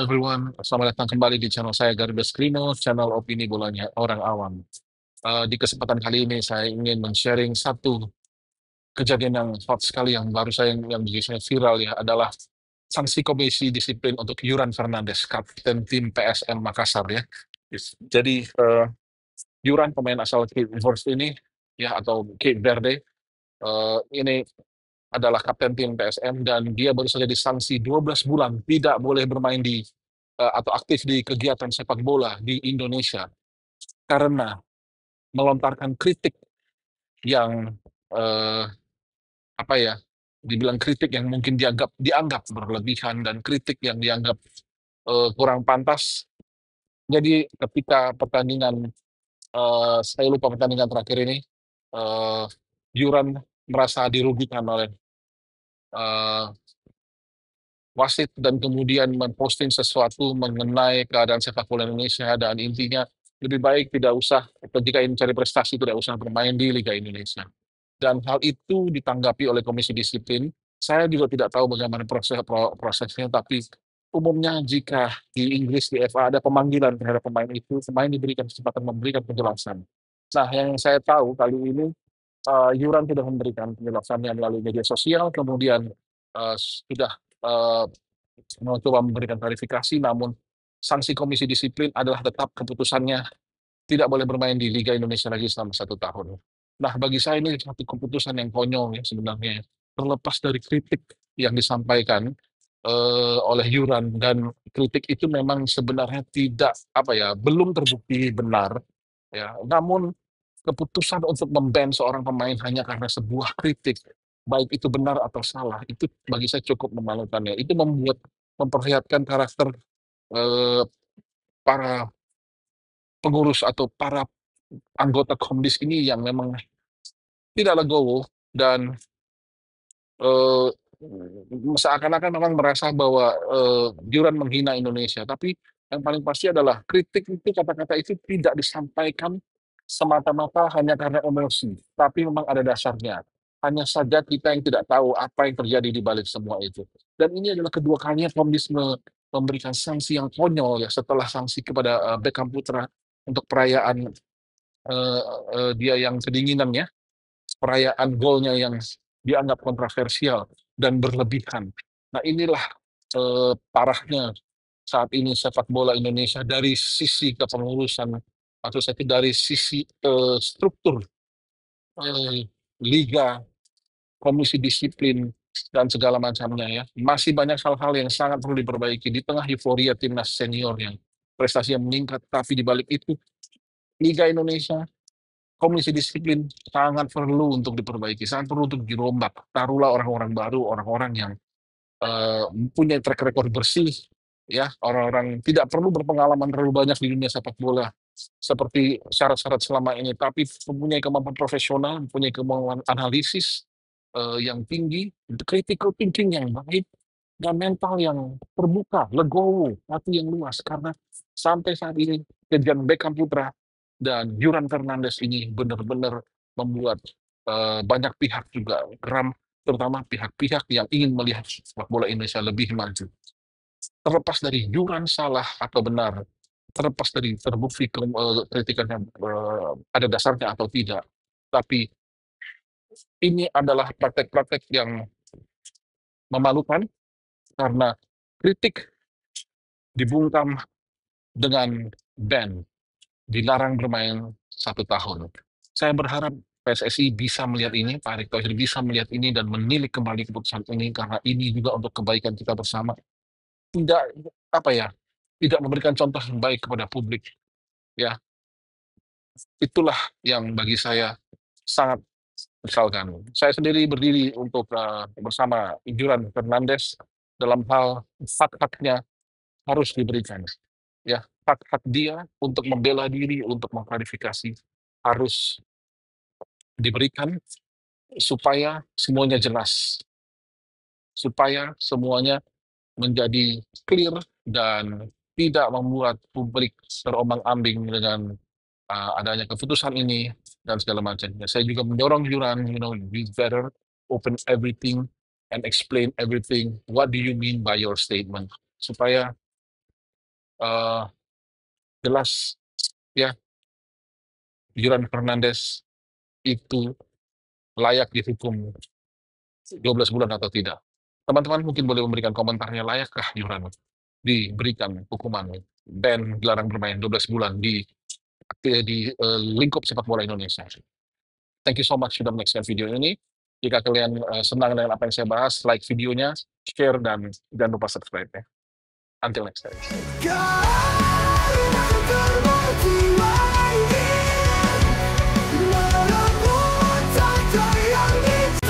Halo everyone, selamat datang kembali di channel saya Garuda Skrimo, channel opini bolanya orang awam. Di kesempatan kali ini saya ingin men-sharing satu kejadian yang hot sekali yang baru saya yang bikin saya viral ya adalah sanksi komisi disiplin untuk Yuran Fernandes, kapten tim PSM Makassar ya. Jadi Yuran pemain asal Cape Verde ini ya atau Cape Verde ini adalah kapten tim PSM dan dia baru saja disanksi 12 bulan tidak boleh bermain di atau aktif di kegiatan sepak bola di Indonesia karena melontarkan kritik yang eh, apa ya dibilang kritik yang mungkin dianggap berlebihan dan kritik yang dianggap kurang pantas. Jadi ketika pertandingan saya lupa pertandingan terakhir ini eh, Yuran merasa dirugikan oleh eh, wasit dan kemudian memposting sesuatu mengenai keadaan sepak bola Indonesia dan intinya lebih baik tidak usah jika ingin mencari prestasi tidak usah bermain di Liga Indonesia. Dan hal itu ditanggapi oleh Komisi Disiplin. Saya juga tidak tahu bagaimana prosesnya, tapi umumnya jika di Inggris di FA ada pemanggilan terhadap pemain itu, pemain diberikan kesempatan memberikan penjelasan. Nah, yang saya tahu kali ini Yuran sudah memberikan penjelasannya melalui media sosial, kemudian sudah eh, mencoba memberikan klarifikasi, namun sanksi komisi disiplin adalah tetap keputusannya tidak boleh bermain di Liga Indonesia lagi selama 1 tahun. Nah, bagi saya ini satu keputusan yang konyol ya sebenarnya. Terlepas dari kritik yang disampaikan oleh Yuran dan kritik itu memang sebenarnya tidak apa ya, belum terbukti benar ya. Namun keputusan untuk memban seorang pemain hanya karena sebuah kritik, baik itu benar atau salah, itu bagi saya cukup memalukan ya. Itu memperlihatkan karakter eh, para pengurus atau para anggota Komdis ini yang memang tidak legowo dan eh, seakan-akan memang merasa bahwa Diuran menghina Indonesia. Tapi yang paling pasti adalah kritik itu kata-kata itu tidak disampaikan semata-mata hanya karena emosi, tapi memang ada dasarnya. Hanya saja kita yang tidak tahu apa yang terjadi di balik semua itu. Dan ini adalah kedua kalinya Komdis memberikan sanksi yang konyol ya setelah sanksi kepada Beckham Putra untuk perayaan dia yang kedinginan ya, perayaan golnya yang dianggap kontroversial dan berlebihan. Nah inilah parahnya saat ini sepak bola Indonesia dari sisi kepengurusan, maksud saya itu dari sisi struktur eh, liga, komisi disiplin dan segala macamnya ya. Masih banyak hal-hal yang sangat perlu diperbaiki di tengah euforia timnas senior yang prestasinya meningkat, tapi di balik itu Liga Indonesia komisi disiplin sangat perlu untuk diperbaiki, sangat perlu untuk dirombak. Taruhlah orang-orang baru, orang-orang yang punya track record bersih, ya, orang-orang tidak perlu berpengalaman terlalu banyak di dunia sepak bola seperti syarat-syarat selama ini, tapi mempunyai kemampuan profesional, mempunyai kemampuan analisis yang tinggi, critical thinking yang baik, dan mental yang terbuka, legowo, hati yang luas. Karena sampai saat ini kejadian Beckham Putra dan Yuran Fernandes ini benar-benar membuat banyak pihak juga geram, terutama pihak-pihak yang ingin melihat sepak bola Indonesia lebih maju. Terlepas dari Yuran salah atau benar, terlepas dari terbukti kritikannya ada dasarnya atau tidak, tapi ini adalah praktek-praktek yang memalukan karena kritik dibungkam dengan ban, dilarang bermain 1 tahun. Saya berharap PSSI bisa melihat ini, Pak Erick Thohir bisa melihat ini dan menilik kembali keputusan ini karena ini juga untuk kebaikan kita bersama. Tidak apa ya, tidak memberikan contoh yang baik kepada publik. Ya, itulah yang bagi saya sangat misalkan. Saya sendiri berdiri untuk bersama Juran Fernandes dalam hal hak-haknya harus diberikan. Ya, hak-hak dia untuk membela diri, untuk mengklarifikasi harus diberikan supaya semuanya jelas, supaya semuanya menjadi clear dan tidak membuat publik terombang-ambing dengan adanya keputusan ini dan segala macamnya. Saya juga mendorong Yuran, be better, open everything and explain everything. What do you mean by your statement? Supaya eee, jelas ya, Juran Fernandes itu layak dihukum 12 bulan atau tidak. Teman-teman mungkin boleh memberikan komentarnya, layakkah Juran diberikan hukuman ban dilarang bermain 12 bulan di lingkup sepak bola Indonesia. Thank you so much sudah menyaksikan video ini. Jika kalian senang dengan apa yang saya bahas, like videonya, share, dan jangan lupa subscribe ya. Until next time.